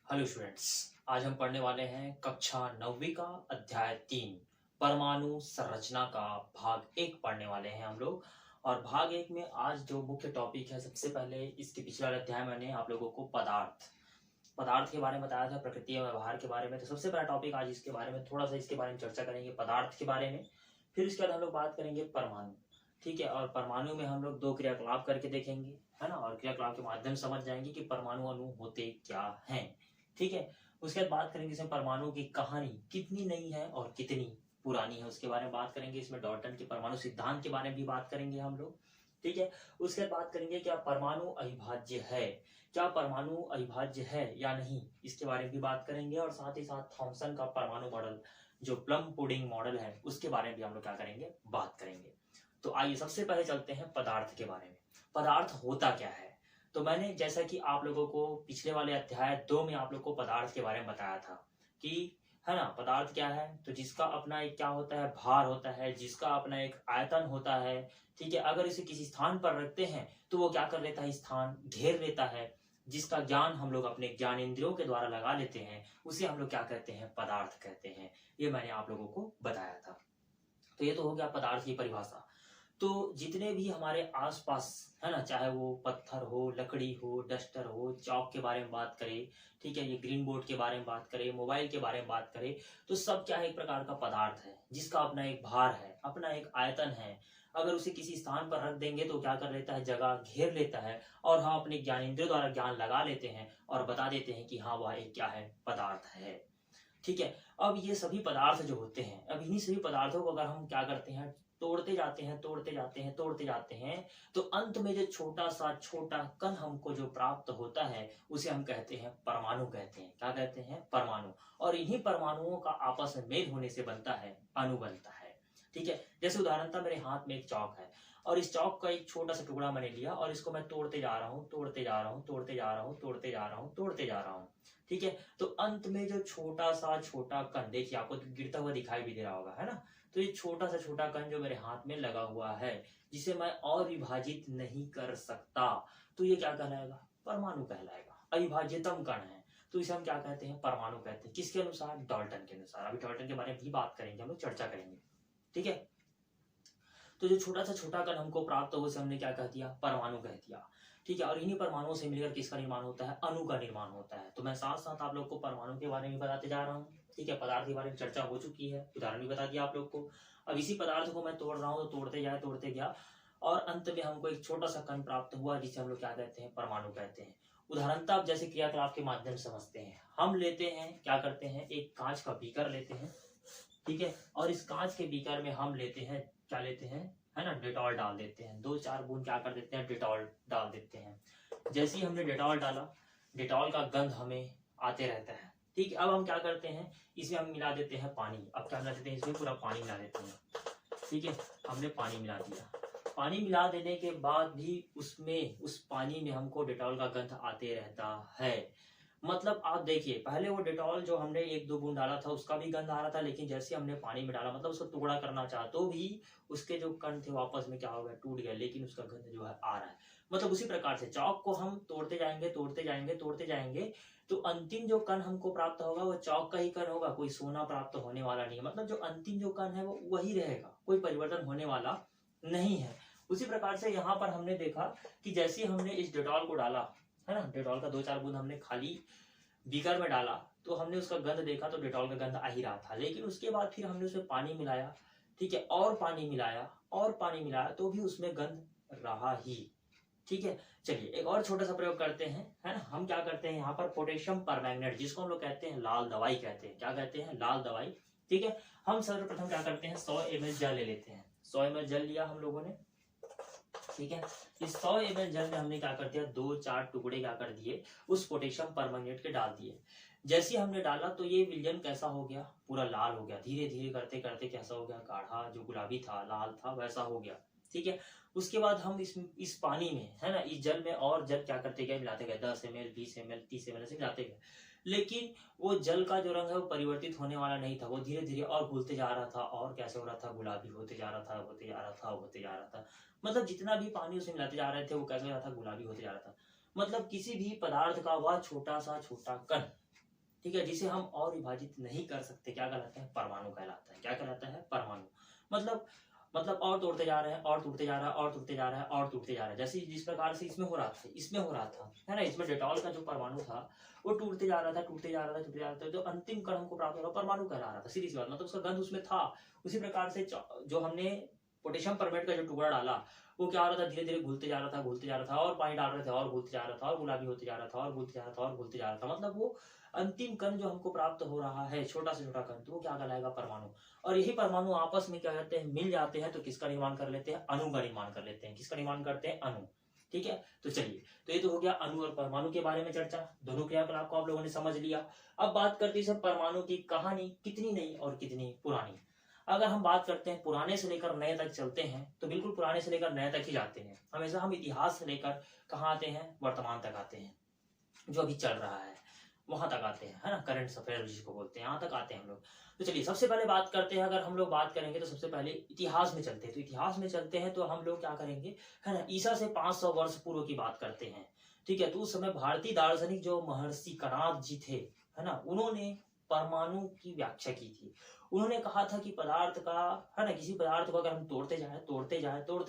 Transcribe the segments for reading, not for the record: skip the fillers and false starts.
Hello students. आज हम पढ़ने वाले हैं कक्षा 9वीं का अध्याय 3 परमाणु संरचना का भाग 1 पढ़ने वाले हैं हम लोग। और भाग 1 में आज जो मुख्य टॉपिक है, सबसे पहले इसके पिछले वाले अध्याय मैंने आप लोगों को पदार्थ पदार्थ के बारे में बताया था, प्रकृति और व्यवहार के बारे में। तो सबसे पहला टॉपिक आज इसके बारे में, थोड़ा सा इसके बारे में चर्चा करेंगे, पदार्थ के बारे में। फिर उसके बाद हम लोग बात करेंगे परमाणु। ठीक है, और परमाणु में हम लोग 2 क्रियाकलाप करके देखेंगे, है ना, और क्रियाकलाप के माध्यम से समझ जाएंगे कि परमाणु अणु होते क्या हैं। ठीक है, उसके बाद बात करेंगे इसमें परमाणु की कहानी कितनी नई है और कितनी पुरानी है, उसके बारे में बात करेंगे। इसमें डॉल्टन के परमाणु सिद्धांत के बारे में भी बात करेंगे हम लोग। ठीक है, उसके बाद बात करेंगे क्या परमाणु अविभाज्य है, क्या परमाणु अविभाज्य है या नहीं, इसके बारे में भी बात करेंगे। और साथ ही साथ थॉमसन का परमाणु मॉडल, जो प्लम पुडिंग मॉडल है, उसके बारे में भी हम लोग क्या करेंगे, बात करेंगे। तो आइए सबसे पहले चलते हैं पदार्थ के बारे में। पदार्थ होता क्या है? तो मैंने, जैसा कि आप लोगों को पिछले वाले अध्याय 2 में आप लोग को पदार्थ के बारे में बताया था कि, है ना, पदार्थ क्या है, तो जिसका अपना एक क्या होता है, भार होता है, जिसका अपना एक आयतन होता है। ठीक है, अगर इसे किसी स्थान पर रखते हैं तो वो क्या कर लेता है, स्थान घेर लेता है। जिसका ज्ञान हम लोग अपने ज्ञानेंद्रियों के द्वारा लगा लेते हैं, उसे हम लोग क्या कहते हैं, पदार्थ कहते हैं। ये मैंने आप लोगों को बताया था। तो ये तो हो गया पदार्थ की परिभाषा। तो जितने भी हमारे आसपास, है ना, चाहे वो पत्थर हो, लकड़ी हो, डस्टर हो, चौक के बारे में बात करें, ठीक है, ये ग्रीन बोर्ड के बारे में बात करें, मोबाइल के बारे में बात करें, तो सब क्या है, एक प्रकार का पदार्थ है जिसका अपना एक भार है, अपना एक आयतन है। अगर उसे किसी स्थान पर रख देंगे तो क्या कर लेता है, जगह घेर लेता है, और हम अपने ज्ञानेंद्रियों द्वारा ज्ञान लगा लेते हैं और बता देते हैं कि हाँ, वह एक क्या है, पदार्थ है। ठीक है, अब ये सभी पदार्थ जो होते हैं, अब इन्हीं सभी पदार्थों को अगर हम क्या करते हैं, तोड़ते जाते हैं, तोड़ते जाते हैं, तोड़ते जाते हैं, तो अंत में जो छोटा सा छोटा कण हमको जो प्राप्त होता है, उसे हम कहते हैं परमाणु कहते हैं। क्या कहते हैं, परमाणु। और इन्हीं परमाणुओं का आपस में मेल होने से बनता है, अणु बनता है। ठीक है, जैसे उदाहरणतः मेरे हाथ में एक चौक है, और इस चौक का एक छोटा सा टुकड़ा मैंने लिया और इसको मैं तोड़ते जा रहा हूँ, तोड़ते जा रहा हूँ, तोड़ते जा रहा हूँ, तोड़ते जा रहा हूँ, तोड़ते जा रहा हूँ। ठीक है, तो अंत में जो छोटा सा छोटा कण, देखिए आपको गिरता हुआ दिखाई भी दे रहा होगा, है ना। तो ये छोटा सा छोटा कण जो मेरे हाथ में लगा हुआ है, जिसे मैं और विभाजित नहीं कर सकता, तो ये क्या कहलाएगा, परमाणु कहलाएगा। अविभाज्यतम कण है, तो इसे हम क्या कहते हैं, परमाणु कहते हैं। किसके अनुसार, डॉल्टन के अनुसार। अभी डॉल्टन के बारे में भी बात करेंगे, हम लोग चर्चा करेंगे। ठीक है, तो जो छोटा सा छोटा कण हमको प्राप्त हो, उसे हमने क्या कह दिया, परमाणु कह दिया। ठीक है, और इन्हीं परमाणुओं से मिलकर किसका निर्माण होता है, अणु का निर्माण होता है। तो मैं साथ साथ आप लोग को परमाणु के बारे में बताते जा रहा हूँ। ठीक है, पदार्थ के बारे में चर्चा हो चुकी है, उदाहरण भी बता दिया आप लोग को। अब इसी पदार्थ को मैं तोड़ रहा हूँ, तो तोड़ते गया और अंत में हमको एक छोटा सा कण प्राप्त हुआ, जिसे हम लोग क्या कहते हैं, परमाणु कहते हैं। उदाहरणतः आप जैसे क्रियाकलाप के माध्यम से समझते हैं, हम लेते हैं, क्या करते हैं, एक कांच का बीकर लेते हैं। ठीक है, और इस कांच के बीकर में हम लेते हैं, क्या लेते हैं, है ना, डेटॉल डाल देते हैं। 2-4 बूंद क्या कर देते हैं, डेटॉल डाल देते हैं। जैसे ही हमने डेटॉल डाला, डेटॉल का गंध हमें आते रहता है। ठीक है, अब हम क्या करते हैं, इसमें हम मिला देते हैं पानी। अब क्या मिला देते हैं, इसमें पूरा पानी मिला देते हैं। ठीक है, हमने पानी मिला दिया। पानी मिला देने के बाद भी उसमें, उस पानी में हमको डेटॉल का गंध आते रहता है। मतलब आप देखिए, पहले वो डेटॉल जो हमने 1-2 बूंद डाला था, उसका भी गंध आ रहा था, लेकिन जैसे हमने पानी में डाला, मतलब उसको टुकड़ा करना चाहा तो भी उसके जो कण थे वापस में क्या हो गया, टूट गया, लेकिन उसका गंध जो है आ रहा है। मतलब उसी प्रकार से चौक को हम तोड़ते जाएंगे, तोड़ते जाएंगे, तोड़ते जाएंगे, तो अंतिम जो कण हमको प्राप्त होगा वो चौक का ही कण होगा, कोई सोना प्राप्त होने वाला नहीं है। मतलब जो अंतिम जो कण है वो वही रहेगा, कोई परिवर्तन होने वाला नहीं है। उसी प्रकार से यहाँ पर हमने देखा कि जैसे हमने इस डेटॉल को डाला, है ना, डेटॉल का 2-4 बूंद हमने खाली बीकर में डाला, तो हमने उसका गंध देखा, तो डेटॉल का गंध आ ही रहा था। लेकिन उसके बाद फिर हमने उसमें पानी मिलाया, ठीक है, और पानी मिलाया, और पानी मिलाया, तो भी उसमें गंध रहा ही। ठीक है, चलिए एक और छोटा सा प्रयोग करते हैं, है ना। हम क्या करते हैं, यहाँ पर पोटेशियम परमैंगनेट, जिसको हम लोग कहते हैं लाल दवाई कहते हैं। क्या कहते हैं, लाल दवाई। ठीक है, हम सर्वप्रथम क्या करते हैं, 100 ml जल ले लेते हैं। 100 ml जल लिया हम लोगों ने। ठीक है, इस 100 ml जल में हमने क्या कर दिया, 2-4 टुकड़े क्या कर दिए, उस पोटेशियम परमैंगनेट के डाल दिए। जैसे हमने डाला तो ये विलयन कैसा हो गया, पूरा लाल हो गया। धीरे धीरे करते करते कैसा हो गया, गाढ़ा, जो गुलाबी था, लाल था, वैसा हो गया। ठीक है, उसके बाद हम इस पानी में, है ना, इस जल में और जल क्या करते गए, मिलाते गए। 10 ml, 20 ml, 30 ml से मिलाते गए। लेकिन वो जल का जो रंग है वो परिवर्तित होने वाला नहीं था, वो धीरे धीरे और घुलते जा रहा था, और कैसे हो रहा था, गुलाबी होते जा रहा था, होते जा रहा था, होते जा रहा था। मतलब जितना भी पानी उसमें मिलाते जा रहे थे, वो कैसे हो रहा था, गुलाबी होते जा रहा था। मतलब किसी भी पदार्थ का वह छोटा सा छोटा कण ठीक है, जिसे हम और विभाजित नहीं कर सकते, क्या कहलाते हैं? परमाणु कहलाता है। क्या कहलाता है? परमाणु। मतलब और तोड़ते जा रहे हैं, और टूटते जा रहा है, और टूटते जा रहा है, और टूटते जा रहा है। जैसे जिस प्रकार से इसमें हो रहा था, इसमें हो रहा था, है ना, इसमें डेटॉल का जो परमाणु था वो टूटते जा रहा था, टूटते जा रहा था, टूटते जा रहा था, जो अंतिम कण हमको प्राप्त हो रहा परमाणु कहला रहा था। सीधी सी बात, मतलब उसका गंध उसमें था। उसी प्रकार से जो हमने पोटेशियम परमेट का जो टुकड़ा डाला, वो क्या हो रहा था? धीरे धीरे घुलते जा रहा था, घुलते जा रहा था, और पानी डाल रहे थे और घुलते जा रहा था, और गुलाबी होते जा रहा था, और घुलते जा रहा था, और घुलते जा रहा था। मतलब वो अंतिम कण जो हमको प्राप्त हो रहा है, छोटा से छोटा कण, तो वो क्या कहलाएगा? परमाणु। और यही परमाणु आपस में क्या कहते हैं? मिल जाते हैं तो किसका निर्माण कर लेते हैं? अणु का निर्माण कर लेते हैं। किसका निर्माण करते हैं? अणु। ठीक है, तो चलिए, तो ये तो हो गया अणु और परमाणु के बारे में चर्चा। दोनों क्रियाकलाप को आप लोगों ने समझ लिया। अब बात करते हैं परमाणु की कहानी कितनी नई और कितनी पुरानी। अगर हम बात करते हैं पुराने से लेकर नए तक चलते हैं, तो बिल्कुल पुराने से लेकर नए तक ही जाते हैं। हमेशा हम इतिहास से लेकर कहाँ आते हैं? वर्तमान तक आते हैं, जो अभी चल रहा है वहां तक आते हैं, है ना, करंट अफेयर जिसको बोलते हैं, यहाँ तक आते हैं हम लोग। तो चलिए, सबसे पहले बात करते हैं, अगर हम लोग बात करेंगे तो सबसे पहले इतिहास में चलते हैं। तो इतिहास में चलते हैं तो हम लोग क्या करेंगे, है ना, ईसा से 500 वर्ष पूर्व की बात करते हैं। ठीक है, तो उस समय भारतीय दार्शनिक जो महर्षि कणाद जी थे, है ना, उन्होंने परमाणु की व्याख्या की थी। उन्होंने कहा था कि पदार्थ का, है ना, किसी पदार्थ को अगर हम तोड़ते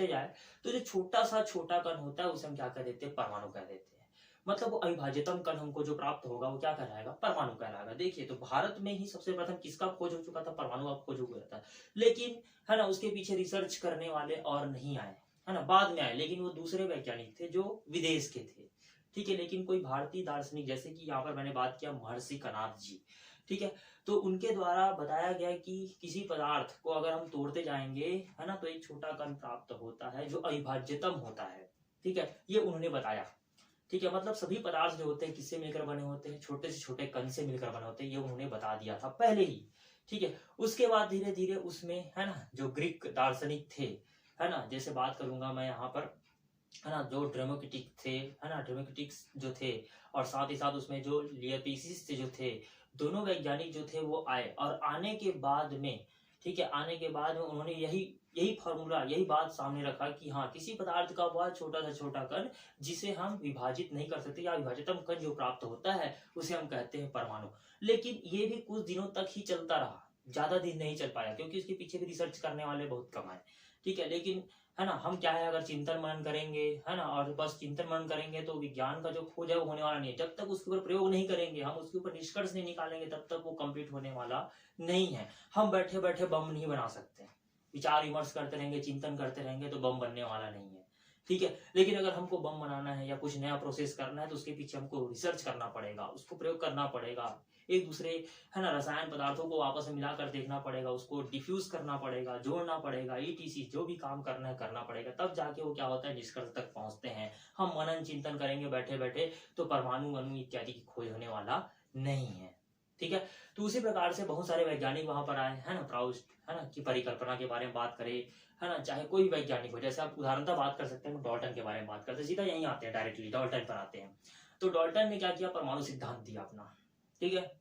जाए तो जो छोटा सा छोटा कण होता है उसे हम क्या कह देते हैं? परमाणु कह देते हैं। मतलब वो अविभाज्यतम कण हमको जो प्राप्त होगा वो क्या कहलाएगा? परमाणु कहलाएगा। देखिए, तो भारत में ही सबसे प्रथम किसका खोज हो चुका था? परमाणु का खोज हो गया था। लेकिन, है ना, उसके पीछे रिसर्च करने वाले और नहीं आए, है ना, बाद में आए, लेकिन वो दूसरे वैज्ञानिक थे जो विदेश के थे। ठीक है, लेकिन कोई भारतीय दार्शनिक, जैसे कि यहाँ पर मैंने बात किया महर्षि कणाद जी, ठीक है, तो उनके द्वारा बताया गया कि किसी पदार्थ को अगर हम तोड़ते जाएंगे, है ना, तो एक छोटा कण प्राप्त होता है जो अविभाज्यतम होता है। ठीक है, ये उन्होंने बताया। ठीक है, मतलब सभी पदार्थ जो होते हैं किससे मिलकर बने होते हैं? छोटे से छोटे कण से मिलकर बने होते हैं, ये उन्होंने बता दिया था पहले ही। ठीक है, उसके बाद धीरे धीरे उसमें, है ना, जो ग्रीक दार्शनिक थे, है ना, जैसे बात करूंगा मैं यहाँ पर, है ना, जो डेमोक्रेटिक थे, है ना, डेमोक्रेटिक्स जो थे, और साथ ही साथ उसमें जो लियोपिसिस जो थे, दोनों वैज्ञानिक जो थे वो आए, और आने के बाद में, ठीक है, आने के बाद में उन्होंने यही यही फॉर्मूला, यही बात सामने रखा कि हाँ, किसी पदार्थ का वह छोटा सा छोटा कण जिसे हम विभाजित नहीं कर सकते, या विभाजितम कण जो प्राप्त होता है उसे हम कहते हैं परमाणु। लेकिन ये भी कुछ दिनों तक ही चलता रहा, ज्यादा दिन नहीं चल पाया, क्योंकि उसके पीछे भी रिसर्च करने वाले बहुत कम आए। ठीक है, लेकिन, है ना, हम क्या है, अगर चिंतन मनन करेंगे, है ना, और बस चिंतन मनन करेंगे तो विज्ञान का जो खोज है वो होने वाला नहीं है। जब तक उसके ऊपर प्रयोग नहीं करेंगे, हम उसके ऊपर निष्कर्ष नहीं निकालेंगे, तब तक वो कंप्लीट होने वाला नहीं है। हम बैठे बैठे बम नहीं बना सकते, विचार विमर्श करते रहेंगे, चिंतन करते रहेंगे तो बम बनने वाला नहीं है। ठीक है, लेकिन अगर हमको बम बनाना है या कुछ नया प्रोसेस करना है तो उसके पीछे हमको रिसर्च करना पड़ेगा, उसको प्रयोग करना पड़ेगा, एक दूसरे, है ना, रसायन पदार्थों को आपस में मिलाकर देखना पड़ेगा, उसको डिफ्यूज करना पड़ेगा, जोड़ना पड़ेगा, ईटीसी जो भी काम करना है करना पड़ेगा, तब जाके वो क्या होता है, निष्कर्ष तक पहुंचते हैं। हम मनन चिंतन करेंगे बैठे बैठे तो परमाणु अणु इत्यादि की खोज होने वाला नहीं है। ठीक है, तो उसी प्रकार से बहुत सारे वैज्ञानिक वहां पर आए, है ना, प्राउस्ट, है ना, की परिकल्पना के बारे में बात करें, है ना, चाहे कोई भी वैज्ञानिक हो, जैसे आप उदाहरणतः बात कर सकते हैं, डॉल्टन के बारे में बात करते हैं, सीधा यहीं आते हैं, डायरेक्टली डॉल्टन पर आते हैं। तो डॉल्टन ने क्या किया, परमाणु सिद्धांत दिया अपना। ठीक है,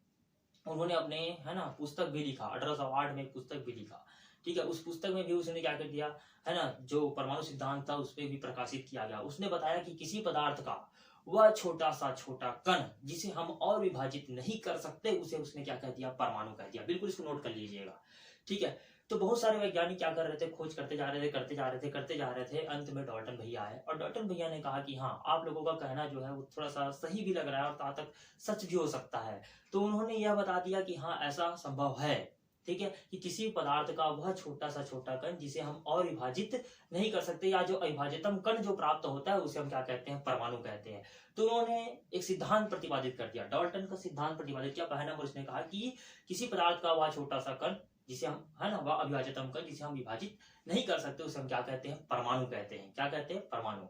उन्होंने अपने, है ना, पुस्तक भी लिखा, 1808 में एक पुस्तक भी लिखा। ठीक है, उस पुस्तक में भी उसने क्या कर दिया, है ना, जो परमाणु सिद्धांत था उसमें भी प्रकाशित किया गया। उसने बताया कि किसी पदार्थ का वह छोटा सा छोटा कण जिसे हम और विभाजित नहीं कर सकते, उसे उसने क्या कह दिया, परमाणु कह दिया। बिल्कुल इसको नोट कर लीजिएगा। ठीक है, तो बहुत सारे वैज्ञानिक क्या कर रहे थे, खोज करते जा रहे थे, करते जा रहे थे। अंत में डॉल्टन भैया आए, और डॉल्टन भैया ने कहा कि हाँ, आप लोगों का कहना जो है वो थोड़ा सा सही भी लग रहा है और कहाँ तक सच भी हो सकता है। तो उन्होंने यह बता दिया कि हाँ, ऐसा संभव है। ठीक है, कि किसी पदार्थ का वह छोटा सा छोटा कण जिसे हम और विभाजित नहीं कर सकते, या जो अविभाजितम कण जो प्राप्त होता है उसे हम क्या कहते हैं, परमाणु कहते हैं। तो उन्होंने एक सिद्धांत प्रतिपादित कर दिया, डॉल्टन का सिद्धांत प्रतिपादित किया। पहला नंबर उसने कहा कि किसी पदार्थ का वह छोटा सा कण जिसे हम, है ना, वह अविभाजितम कण जिसे हम विभाजित नहीं कर सकते, उसे हम क्या कहते हैं, परमाणु कहते हैं। क्या कहते हैं, परमाणु।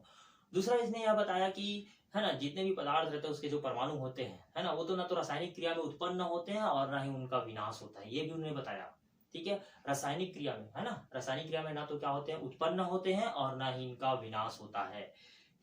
दूसरा इसने यह बताया कि, है ना, जितने भी पदार्थ रहते हैं उसके जो परमाणु होते हैं, है ना, वो तो ना तो रासायनिक क्रिया में उत्पन्न होते हैं और ना ही उनका विनाश होता है, ये भी उन्होंने बताया। ठीक है, रासायनिक क्रिया में, है ना, रासायनिक क्रिया में ना तो क्या होते हैं, उत्पन्न होते हैं, और ना ही इनका विनाश होता है।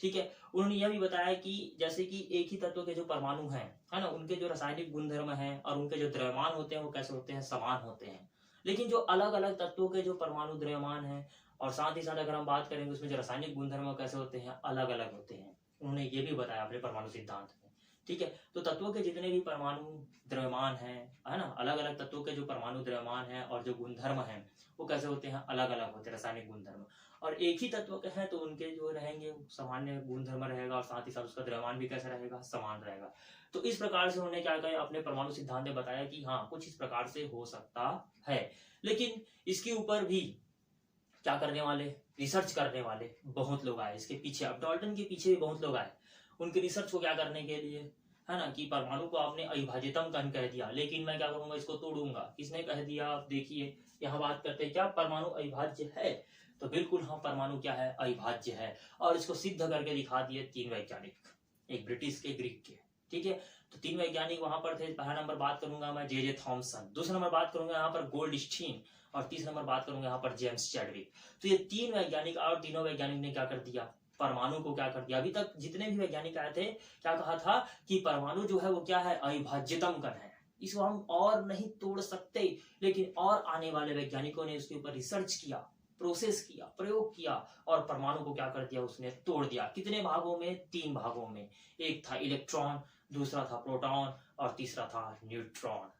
ठीक है, उन्होंने यह भी बताया कि जैसे कि एक ही तत्व के जो परमाणु हैं, है ना, उनके जो रासायनिक गुणधर्म हैं और उनके जो द्रव्यमान होते हैं वो कैसे होते हैं, समान होते हैं। लेकिन जो अलग अलग तत्वों के जो परमाणु द्रव्यमान हैं, और साथ ही साथ अगर हम बात करेंगे उसमें जो रासायनिक गुणधर्म कैसे होते हैं, अलग अलग होते हैं। उन्होंने ये भी बताया अपने परमाणु सिद्धांत में। ठीक है। तो तत्वों के जितने भी परमाणु द्रव्यमान है ना, अलग अलग तत्वों के जो परमाणु द्रव्यमान है और जो गुणधर्म है वो कैसे होते हैं, अलग अलग होते हैं रासायनिक गुणधर्म। और एक ही तत्व के हैं तो उनके जो रहेंगे सामान्य गुणधर्म रहेगा और साथ ही साथ उसका द्रव्यमान भी कैसा रहेगा, समान रहेगा। तो इस प्रकार से उन्होंने क्या किया, अपने परमाणु सिद्धांत में बताया कि हाँ कुछ इस प्रकार से हो सकता है। लेकिन इसके ऊपर भी क्या करने वाले, रिसर्च करने वाले बहुत लोग आए इसके पीछे। अब डाल्टन के पीछे भी बहुत लोग आए उनके रिसर्च को क्या करने के लिए, है ना, कि परमाणु को आपने अविभाज्यतम कण कह दिया, लेकिन मैं क्या करूंगा, इसको तोड़ूंगा। किसने कह दिया, आप देखिए यहाँ बात करते हैं क्या परमाणु अविभाज्य है, तो बिल्कुल हाँ परमाणु क्या है, अविभाज्य है। और इसको सिद्ध करके दिखा दिए 3 वैज्ञानिक, एक ब्रिटिश के, ग्रीक के, ठीक है। तो 3 वैज्ञानिक वहां पर थे। पहला नंबर बात करूंगा मैं जे थॉमसन, दूसरा नंबर बात करूंगा यहाँ पर गोल्डस्टीन, और तीसरा नंबर बात करूंगा यहाँ पर जेम्स चैडविक। तो ये 3 वैज्ञानिक, और तीनों वैज्ञानिक ने क्या कर दिया, परमाणु को क्या कर दिया। अभी तक जितने भी वैज्ञानिक आए थे क्या कहा था कि परमाणु जो है वो क्या है, अविभाज्यतम कण है, इसको हम और नहीं तोड़ सकते। लेकिन और आने वाले वैज्ञानिकों ने उसके ऊपर रिसर्च किया, प्रोसेस किया, प्रयोग किया, और परमाणु को क्या कर दिया, उसने तोड़ दिया। कितने भागों में, 3 भागों में। एक था इलेक्ट्रॉन, दूसरा था प्रोटॉन, और तीसरा था न्यूट्रॉन,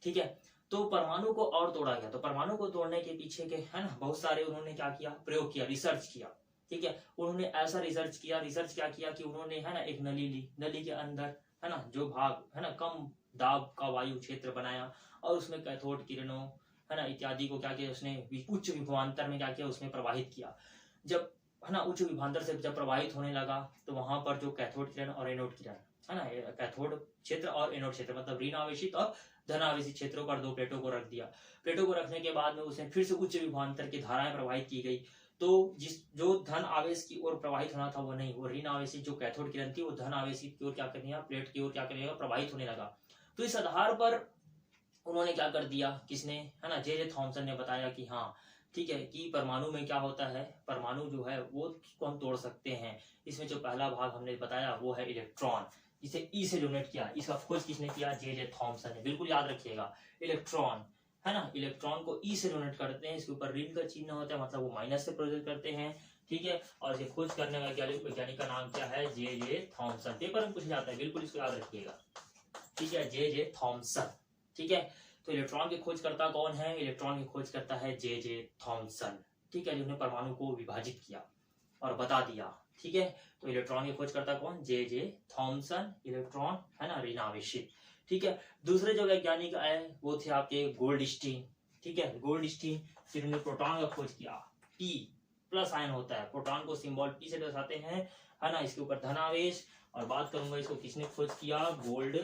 ठीक है। तो परमाणु को और तोड़ा गया। तो परमाणु को तोड़ने के पीछे के, है ना, बहुत सारे उन्होंने क्या किया, प्रयोग किया, रिसर्च किया, ठीक है। उन्होंने ऐसा रिसर्च किया, रिसर्च क्या किया कि उन्होंने, है ना, एक नली ली, नली के अंदर, है ना, जो भाग, है ना, कम दाब का वायु क्षेत्र बनाया, और उसमें कैथोड किरणों, है ना, इत्यादि को क्या किया उसने, उच्च विभवांतर में क्या किया, उसमें प्रवाहित किया। जब, है ना, उच्च विभवांतर से जब प्रवाहित होने लगा तो वहां पर जो कैथोड किरण और एनोड किरण, है ना, कैथोड क्षेत्र और एनोड क्षेत्र, मतलब ऋण आवेशित और धन आवेशित क्षेत्रों पर 2 प्लेटों को रख दिया। प्लेटों को रखने के बाद में उसे फिर से उच्च विभवांतर की धाराएं प्रवाहित की गई। तो जो धन आवेश की ओर प्रवाहित होना था वो नहीं, वो ऋण आवेशित जो कैथोड किरण थी वो धन आवेशित की ओर क्या करनी है, प्लेट की ओर क्या करने, प्रवाहित होने लगा। तो इस आधार पर उन्होंने क्या कर दिया, किसने, है ना, जे थॉमसन ने बताया कि हाँ ठीक है, कि परमाणु में क्या होता है, परमाणु जो है वो को हम तोड़ सकते हैं। इसमें जो पहला भाग हमने बताया वो है इलेक्ट्रॉन, इसे ई से डोनेट किया। इसका खोज किसने किया, जे थॉमसन ने। बिल्कुल याद रखिएगा, इलेक्ट्रॉन, है ना, इलेक्ट्रॉन को ई से डोनेट करते हैं, इसके ऊपर ऋण का चिन्ह होता है, मतलब वो माइनस से प्रोजेक्ट करते हैं, ठीक है। और इसे खोज करने वाले वैज्ञानिक का नाम क्या है, जे थॉमसन। पेपर में पूछा जाता है, बिल्कुल इसको याद रखिएगा, ठीक है, जे थॉमसन, ठीक है। तो इलेक्ट्रॉन की खोजकर्ता कौन है, इलेक्ट्रॉन की खोज करता है जे थॉमसन, ठीक है, जिन्होंने परमाणु को विभाजित किया और बता दिया, ठीक है। तो इलेक्ट्रॉन की खोजकर्ता कौन, जे थॉमसन, इलेक्ट्रॉन, है ना, ऋण आवेशित, ठीक है। दूसरे जो वैज्ञानिक आए वो थे आपके गोल्डस्टीन, ठीक है, गोल्डस्टीन, जिन्होंने प्रोटॉन का खोज किया। पी प्लस आयन होता है, प्रोटॉन को सिंबल पी से दर्शाते हैं, है ना, इसके ऊपर धन आवेश। और बात करूंगा इसको किसने खोज किया, गोल्ड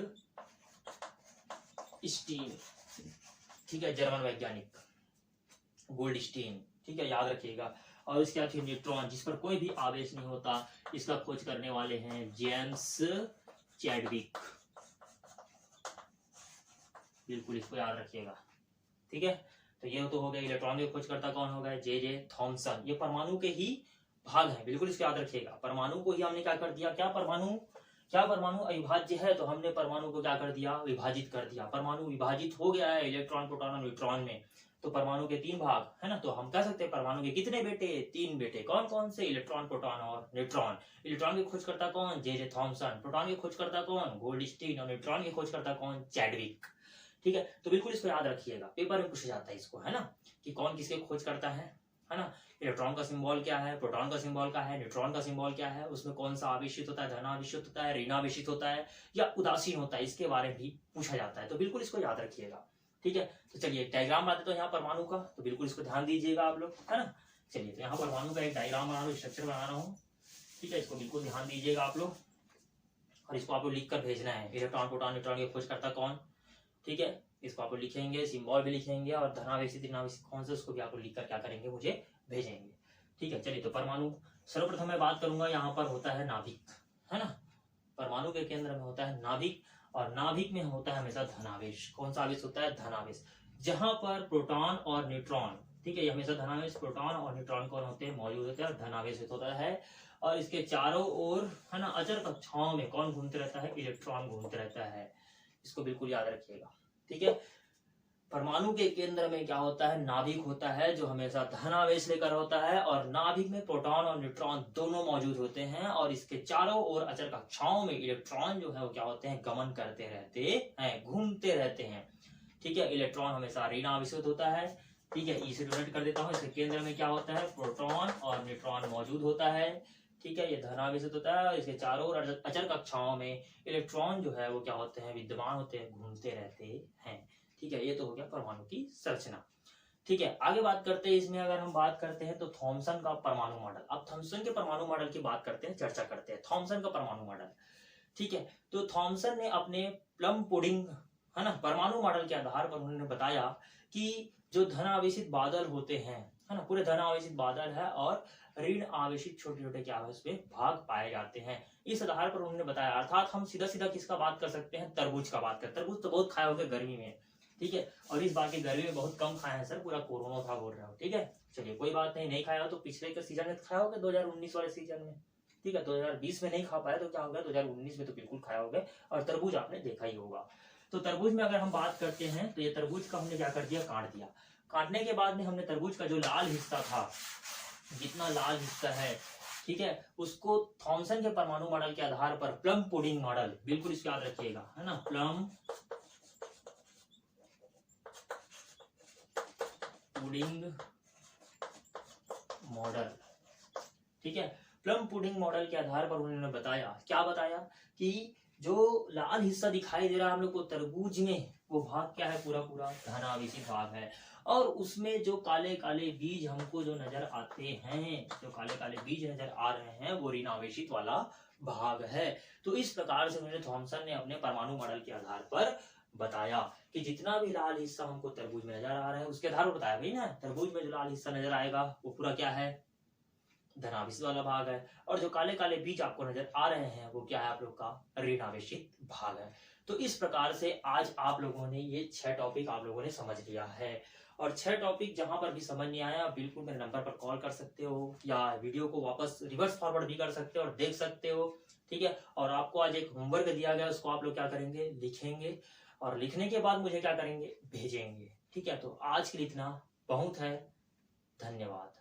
स्टीन, ठीक है, जर्मन वैज्ञानिक गोल्डस्टीन, ठीक है, याद रखिएगा। और इसके बाद न्यूट्रॉन, जिस पर कोई भी आवेश नहीं होता, इसका खोज करने वाले हैं जेम्स चैडविक, बिल्कुल इसको याद रखिएगा, ठीक है। तो ये तो हो गया, इलेक्ट्रॉन के खोजकर्ता कौन हो गए, जे थॉमसन। ये परमाणु के ही भाग है, बिल्कुल इसको याद रखिएगा। परमाणु को ही हमने क्या कर दिया, क्या परमाणु अविभाज्य है, तो हमने परमाणु को क्या कर दिया, विभाजित कर दिया। परमाणु विभाजित हो गया है इलेक्ट्रॉन, प्रोटॉन और न्यूट्रॉन में। तो परमाणु के 3 भाग, है ना, तो हम कह सकते हैं परमाणु के कितने बेटे, 3 बेटे। कौन कौन से, इलेक्ट्रॉन, प्रोटॉन और न्यूट्रॉन। इलेक्ट्रॉन के खोजकर्ता कौन, जे थॉमसन, प्रोटॉन के खोजकर्ता कौन, गोल्डस्टीन, और न्यूट्रॉन के खोजकर्ता कौन, चैडविक, ठीक है। तो बिल्कुल इसको याद रखिएगा, पेपर में पूछा जाता है इसको, है ना, कि कौन किसके खोज करता है ना। इलेक्ट्रॉन का सिंबल क्या है, प्रोटॉन का सिंबल क्या है, न्यूट्रॉन का सिंबल क्या है, उसमें कौन सा आवेशित होता है, धन आवेशित होता है, ऋण आवेशित होता है, या उदासीन होता है, इसके बारे में भी पूछा जाता है। तो बिल्कुल इसको याद रखिएगा, ठीक है। तो चलिए डायग्राम बनाते तो यहाँ परमाणु का, तो बिल्कुल इसको ध्यान दीजिएगा आप लोग, है ना। चलिए तो यहाँ परमाणु का एक डायग्राम बना रहा हूँ, स्ट्रक्चर बना रहा हूँ, ठीक है, इसको बिल्कुल ध्यान दीजिएगा आप लोग। और इसको आपको लिख कर भेजना है, इलेक्ट्रॉन, प्रोटॉन, न्यूट्रॉन के खोजकर्ता कौन, ठीक है। इसको आप लिखेंगे, सिंबल भी लिखेंगे, और धनावेशित ऋणावेशित कौन से, उसको भी आप लिख कर क्या करेंगे, मुझे भेजेंगे, ठीक है। चलिए तो परमाणु, सर्वप्रथम मैं बात करूंगा, यहाँ पर होता है नाभिक, है ना। परमाणु के केंद्र में होता है नाभिक, और नाभिक में होता है हमेशा धनावेश। कौन सा आवेश होता है, धनावेश। जहां पर प्रोटॉन और न्यूट्रॉन, ठीक है, ये हमेशा धनावेश, प्रोटॉन और न्यूट्रॉन कौन होते हैं, मौजूद होते हैं, और धनावेश होता है। और इसके चारों ओर, है ना, अचर कक्षाओं में कौन घूमते रहता है, इलेक्ट्रॉन घूमते रहता है। इसको बिल्कुल याद रखिएगा, ठीक है। परमाणु के केंद्र में क्या होता है, नाभिक होता है जो हमेशा धनावेश लेकर होता है, और नाभिक में प्रोटॉन और न्यूट्रॉन दोनों मौजूद होते हैं, और इसके चारों ओर अचर कक्षाओं में इलेक्ट्रॉन जो है वो क्या होते हैं, गमन करते रहते हैं, घूमते रहते हैं। ठीक है, इलेक्ट्रॉन हमेशा ऋण आवेशित होता है। ठीक है, इसे डोनेट कर देता हूँ। इसके केंद्र में क्या होता है, प्रोटॉन और न्यूट्रॉन मौजूद होता है। ठीक है, ये धनावेशित होता है, और इसके चारों ओर अचर कक्षाओं में इलेक्ट्रॉन जो है वो क्या होते हैं, विद्यमान होते हैं, घूमते रहते हैं। ठीक है, ये तो हो गया परमाणु की संरचना। ठीक है, आगे बात करते हैं। इसमें अगर हम बात करते हैं तो थॉमसन का परमाणु मॉडल। अब थॉमसन के परमाणु मॉडल की बात करते हैं, चर्चा करते हैं थॉमसन का परमाणु मॉडल। ठीक है, तो थॉमसन ने अपने प्लम पुडिंग है ना परमाणु मॉडल के आधार पर उन्होंने बताया कि जो धन आवेशित बादल होते हैं, है ना, पूरे धन आवेशित बादल है, और ऋण आवेशित छोटे छोटे क्या है उसमें भाग पाए जाते हैं। इस आधार पर उन्होंने बताया, अर्थात हम सीधा सीधा किसका बात कर सकते हैं, तरबूज का बात कर। तरबूज तो बहुत खाए होंगे गर्मी में। ठीक है, और इस बार की गर्मी में बहुत कम खाए हैं सर, पूरा कोरोना था बोल रहे हो। ठीक है, चलिए कोई बात नहीं, नहीं खाया हो तो पिछले के सीजन में खाया होगा, 2019 वाले सीजन में। ठीक है, 2020 में नहीं खा पाए तो क्या होगा, 2019 में तो बिल्कुल खाया होगा, और तरबूज आपने देखा ही होगा। तो तरबूज में अगर हम बात करते हैं तो ये तरबूज का हमने क्या कर दिया, काट दिया। काटने के बाद में हमने तरबूज का जो लाल हिस्सा था, जितना लाल हिस्सा है, ठीक है, उसको थॉमसन के परमाणु मॉडल के आधार पर प्लम पुडिंग मॉडल, बिल्कुल इसको याद रखिएगा, है ना, प्लम पुडिंग मॉडल। ठीक है, प्लम पुडिंग मॉडल के आधार पर उन्होंने बताया, क्या बताया, कि जो लाल हिस्सा दिखाई दे रहा है हम लोग को तरबूज में, वो भाग क्या है, पूरा पूरा धनावेशित भाग है, और उसमें जो काले काले बीज हमको जो नजर आते हैं, जो काले काले बीज नजर आ रहे हैं, वो ऋणावेशित वाला भाग है। तो इस प्रकार से उन्होंने थॉमसन ने अपने परमाणु मॉडल के आधार पर बताया कि जितना भी लाल हिस्सा हमको तरबूज में नजर आ रहा है, उसके आधार पर बताया भाई ना, तरबूज में जो लाल हिस्सा नजर आएगा वो पूरा क्या है, धनावेशित वाला भाग है, और जो काले काले बीज आपको नजर आ रहे हैं वो क्या है, आप लोग का ऋणावेशित भाग है। तो इस प्रकार से आज आप लोगों ने ये 6 टॉपिक आप लोगों ने समझ लिया है, और 6 टॉपिक जहां पर भी समझ नहीं आया, बिल्कुल मेरे नंबर पर कॉल कर सकते हो, या वीडियो को वापस रिवर्स फॉरवर्ड भी कर सकते हो और देख सकते हो। ठीक है, और आपको आज एक होमवर्क दिया गया, उसको आप लोग क्या करेंगे, लिखेंगे, और लिखने के बाद मुझे क्या करेंगे, भेजेंगे। ठीक है, तो आज के लिए इतना बहुत है, धन्यवाद।